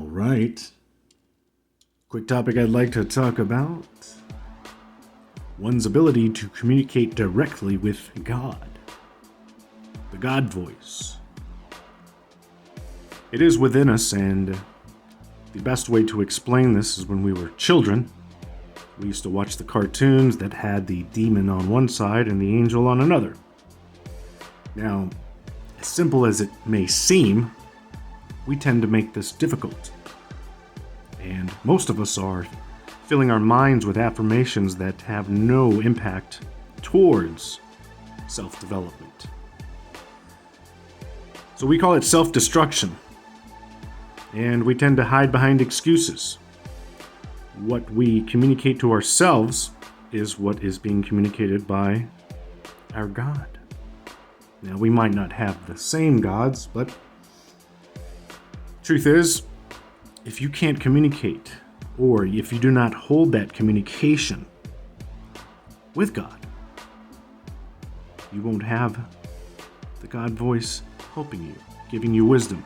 right. Quick topic I'd like to talk about. One's ability to communicate directly with God. The God voice. It is within us, and the best way to explain this is when we were children. We used to watch the cartoons that had the demon on one side and the angel on another. Now, as simple as it may seem, we tend to make this difficult. And most of us are filling our minds with affirmations that have no impact towards self-development. So we call it self-destruction. And we tend to hide behind excuses. What we communicate to ourselves is what is being communicated by our God. Now, we might not have the same gods, but truth is, if you can't communicate, or if you do not hold that communication with God, you won't have the God voice helping you, giving you wisdom.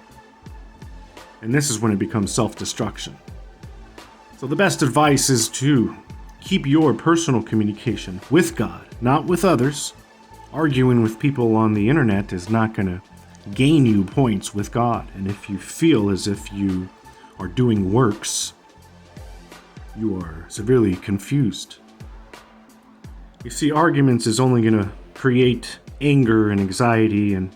And this is when it becomes self-destruction. So the best advice is to keep your personal communication with God, not with others. Arguing with people on the internet is not going to gain you points with God. And if you feel as if you are doing works, you are severely confused. You see, arguments is only going to create anger and anxiety and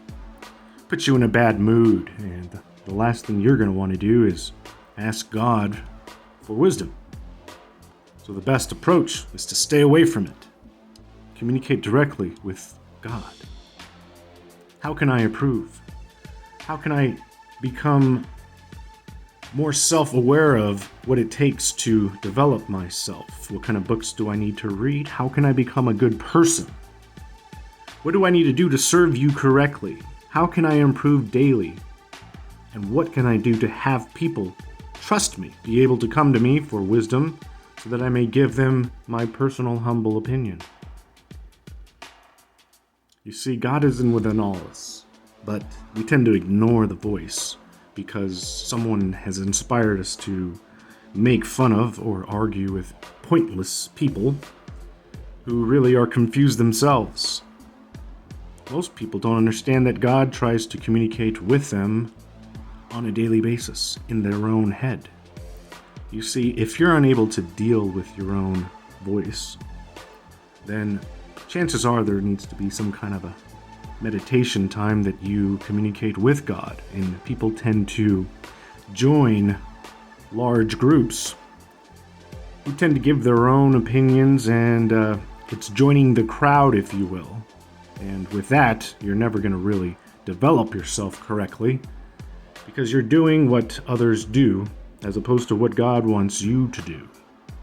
put you in a bad mood. And the last thing you're going to want to do is ask God for wisdom. So the best approach is to stay away from it. Communicate directly with God. How can I improve? How can I become more self-aware of what it takes to develop myself? What kind of books do I need to read? How can I become a good person? What do I need to do to serve you correctly? How can I improve daily? And what can I do to have people trust me, be able to come to me for wisdom so that I may give them my personal humble opinion? You see, God is within all of us, but we tend to ignore the voice because someone has inspired us to make fun of or argue with pointless people who really are confused themselves. Most people don't understand that God tries to communicate with them on a daily basis in their own head. You see, if you're unable to deal with your own voice, then chances are there needs to be some kind of a meditation time that you communicate with God. And people tend to join large groups who tend to give their own opinions, and it's joining the crowd, if you will. And with that, you're never going to really develop yourself correctly, because you're doing what others do as opposed to what God wants you to do.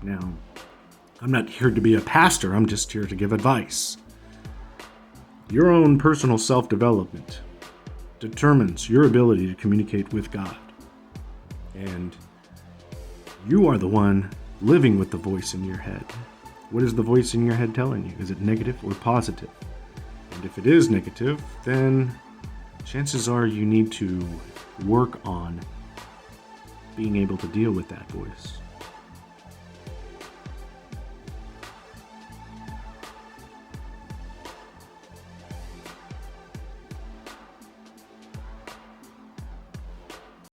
Now, I'm not here to be a pastor, I'm just here to give advice. Your own personal self-development determines your ability to communicate with God. And you are the one living with the voice in your head. What is the voice in your head telling you? Is it negative or positive? And if it is negative, then chances are you need to work on being able to deal with that voice.